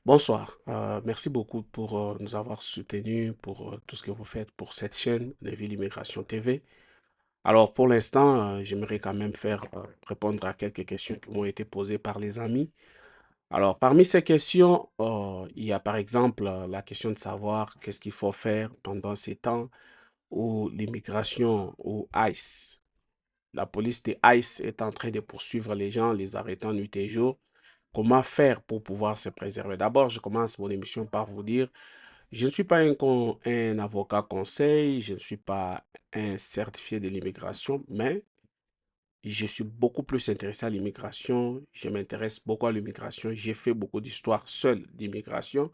Bonsoir. Merci beaucoup pour nous avoir soutenus pour tout ce que vous faites pour cette chaîne de Ville Immigration TV. Alors, pour l'instant, j'aimerais quand même faire répondre à quelques questions qui m'ont été posées par les amis. Alors, parmi ces questions, il y a par exemple la question de savoir qu'est-ce qu'il faut faire pendant ces temps où l'immigration ou ICE, la police de ICE est en train de poursuivre les gens, les arrêtant nuit et jour. Comment faire pour pouvoir se préserver? D'abord, je commence mon émission par vous dire, je ne suis pas un avocat conseil, je ne suis pas un certifié de l'immigration, mais je suis beaucoup plus intéressé à l'immigration, je m'intéresse beaucoup à l'immigration, j'ai fait beaucoup d'histoires seules d'immigration.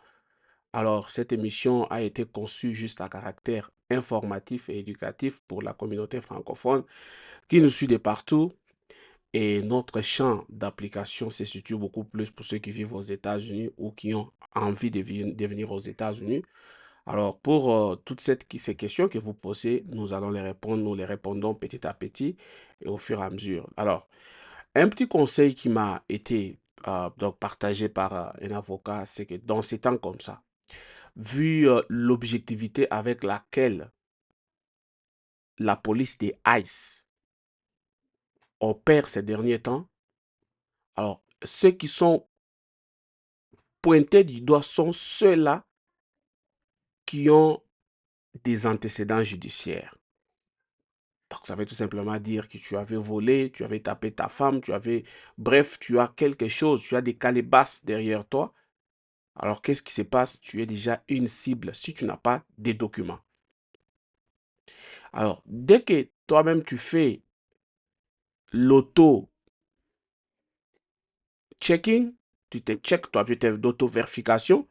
Alors, cette émission a été conçue juste à caractère informatif et éducatif pour la communauté francophone qui nous suit de partout. Et notre champ d'application se situe beaucoup plus pour ceux qui vivent aux États-Unis ou qui ont envie de venir aux États-Unis. Alors, pour toutes ces questions que vous posez, nous allons les répondre, nous les répondons petit à petit et au fur et à mesure. Alors, un petit conseil qui m'a été donc partagé par un avocat, c'est que dans ces temps comme ça, vu l'objectivité avec laquelle la police des ICE opère ces derniers temps, alors ceux qui sont pointés du doigt sont ceux-là qui ont des antécédents judiciaires. Donc, ça veut tout simplement dire que tu avais volé, tu avais tapé ta femme, bref, tu as quelque chose, tu as des calebasses derrière toi. Alors, qu'est-ce qui se passe? Tu es déjà une cible si tu n'as pas des documents. Alors, dès que toi-même tu fais l'auto-checking, tu te check, toi, tu fais d'auto-vérification,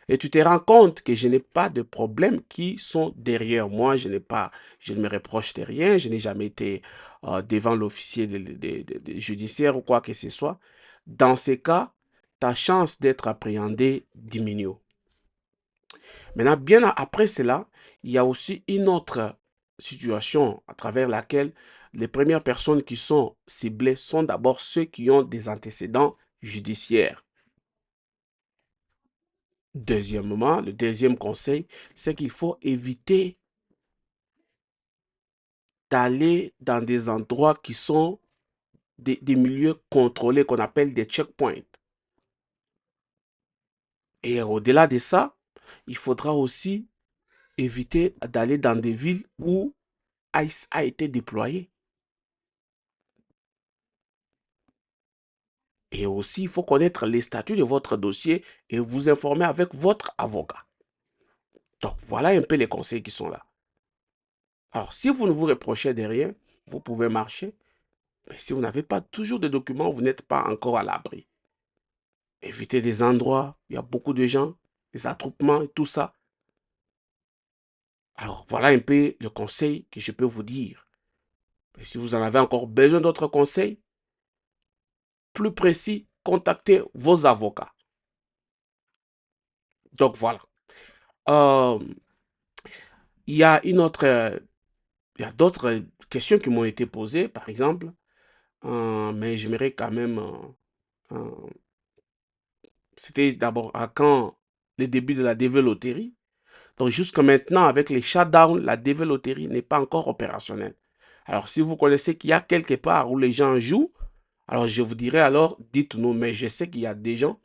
et tu te rends compte que je n'ai pas de problèmes qui sont derrière moi. Je ne me reproche de rien. Je n'ai jamais été devant l'officier judiciaire ou quoi que ce soit. Dans ces cas, ta chance d'être appréhendé diminue. Maintenant, bien après cela, il y a aussi une autre situation à travers laquelle les premières personnes qui sont ciblées sont d'abord ceux qui ont des antécédents judiciaires. Deuxièmement, le deuxième conseil, c'est qu'il faut éviter d'aller dans des endroits qui sont des milieux contrôlés qu'on appelle des checkpoints. Et au-delà de ça, il faudra aussi éviter d'aller dans des villes où ICE a été déployé. Et aussi, il faut connaître les statuts de votre dossier et vous informer avec votre avocat. Donc, voilà un peu les conseils qui sont là. Alors, si vous ne vous reprochez de rien, vous pouvez marcher. Mais si vous n'avez pas toujours de documents, vous n'êtes pas encore à l'abri. Évitez des endroits où il y a beaucoup de gens, des attroupements et tout ça. Alors, voilà un peu le conseil que je peux vous dire. Mais si vous en avez encore besoin d'autres conseils, plus précis, contactez vos avocats. Donc, voilà. Euh, il y a il y a d'autres questions qui m'ont été posées, par exemple, mais j'aimerais quand même euh, c'était d'abord à quand le début de la DV Loterie. Donc jusqu'à maintenant, avec les shutdowns, la DV Loterie n'est pas encore opérationnelle. Alors si vous connaissez qu'il y a quelque part où les gens jouent, alors je vous dirais alors, dites-nous, mais je sais qu'il y a des gens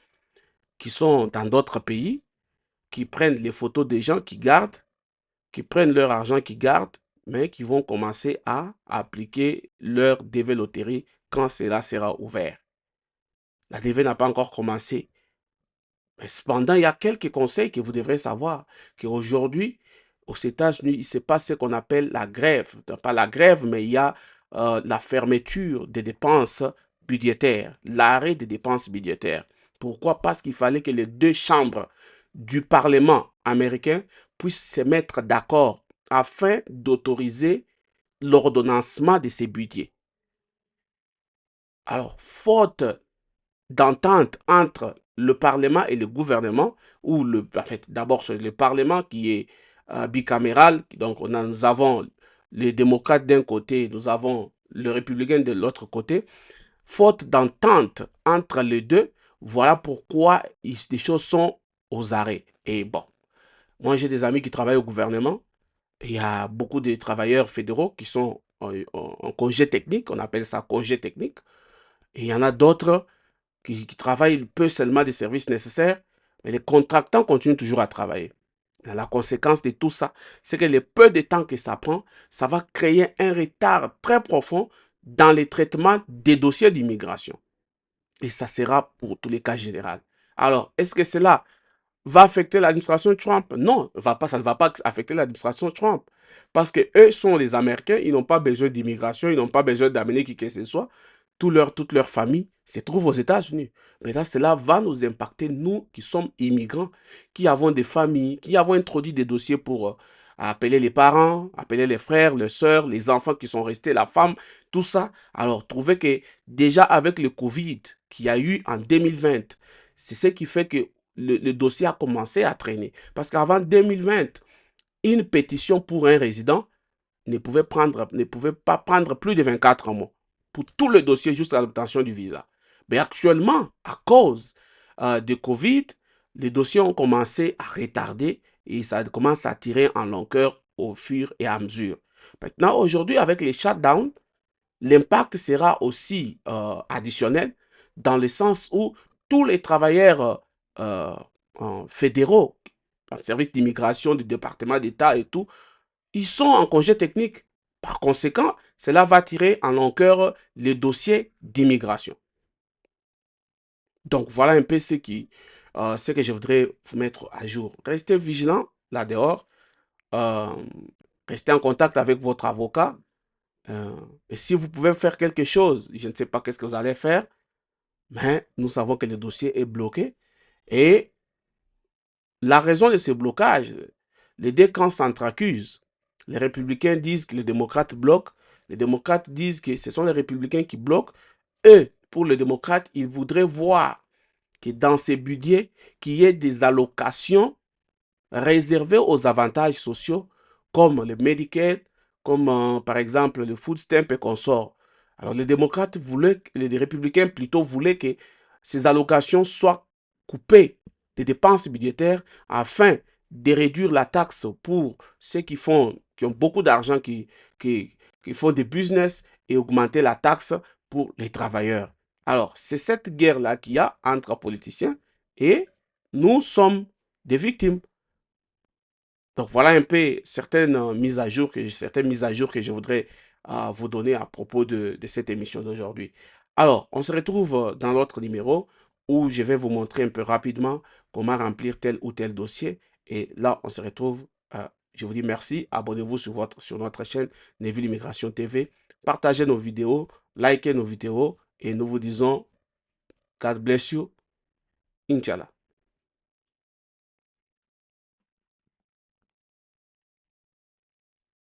qui sont dans d'autres pays, qui prennent les photos des gens qui gardent, qui prennent leur argent qui gardent, mais qui vont commencer à appliquer leur DV Loterie quand cela sera ouvert. La DV n'a pas encore commencé. Mais cependant, il y a quelques conseils que vous devrez savoir. Qu'aujourd'hui, aux États-Unis, il se passe ce qu'on appelle la grève. Pas la grève, mais il y a la fermeture des dépenses budgétaires, l'arrêt des dépenses budgétaires. Pourquoi? Parce qu'il fallait que les deux chambres du Parlement américain puissent se mettre d'accord afin d'autoriser l'ordonnancement de ces budgets. Alors, faute d'entente entre le Parlement et le gouvernement, ou en fait, d'abord c'est le Parlement qui est bicaméral, donc nous avons les démocrates d'un côté, nous avons le républicain de l'autre côté, faute d'entente entre les deux, Voilà pourquoi les choses sont aux arrêts. Et bon, moi j'ai des amis qui travaillent au gouvernement. Il y a beaucoup de travailleurs fédéraux qui sont en congé technique, on appelle ça congé technique. Et il y en a d'autres qui travaillent peu seulement des services nécessaires, mais les contractants continuent toujours à travailler. La conséquence de tout ça, c'est que le peu de temps que ça prend, ça va créer un retard très profond dans le traitement des dossiers d'immigration. Et ça sera pour tous les cas généraux. Alors, est-ce que cela va affecter l'administration Trump? Non, ça ne va pas affecter l'administration Trump. Parce que eux sont les Américains, ils n'ont pas besoin d'immigration, ils n'ont pas besoin d'amener qui que ce soit. Toute leur famille se trouve aux États-Unis. Maintenant, cela va nous impacter, nous qui sommes immigrants, qui avons des familles, qui avons introduit des dossiers pour appeler les parents, appeler les frères, les sœurs, les enfants qui sont restés, la femme, tout ça. Alors, trouvez que déjà avec le Covid qu'il y a eu en 2020, c'est ce qui fait que le dossier a commencé à traîner. Parce qu'avant 2020, une pétition pour un résident ne pouvait pas prendre plus de 24 mois pour tout le dossier jusqu'à l'obtention du visa. Mais actuellement, à cause de Covid, les dossiers ont commencé à retarder et ça commence à tirer en longueur au fur et à mesure. Maintenant, aujourd'hui, avec les shutdowns, l'impact sera aussi additionnel dans le sens où tous les travailleurs fédéraux, en service d'immigration, du département d'État et tout, ils sont en congé technique. Par conséquent, cela va tirer en longueur les dossiers d'immigration. Donc, voilà un peu ce que je voudrais vous mettre à jour. Restez vigilants là-dehors. Euh, Restez en contact avec votre avocat. Et si vous pouvez faire quelque chose, je ne sais pas qu'est-ce que vous allez faire, mais nous savons que le dossier est bloqué. Et la raison de ce blocage, les deux camps s'entre-accusent. Les républicains disent que les démocrates bloquent. Les démocrates disent que ce sont les républicains qui bloquent. Eux, pour les démocrates, ils voudraient voir que dans ces budgets, qu'il y ait des allocations réservées aux avantages sociaux comme le Medicaid, comme par exemple le food stamp et consorts. Alors les démocrates voulaient, les républicains plutôt voulaient que ces allocations soient coupées des dépenses budgétaires afin de réduire la taxe pour ceux qui ont beaucoup d'argent, qui font des business et augmenter la taxe pour les travailleurs. Alors, c'est cette guerre-là qu'il y a entre politiciens et nous sommes des victimes. Donc voilà un peu certaines certaines mises à jour que je voudrais vous donner à propos de cette émission d'aujourd'hui. Alors, on se retrouve dans l'autre numéro où je vais vous montrer un peu rapidement comment remplir tel ou tel dossier. Et là, on se retrouve. Je vous dis merci. Abonnez-vous sur notre chaîne Neville Immigration TV. Partagez nos vidéos, likez nos vidéos et nous vous disons God bless you. Inch'Allah.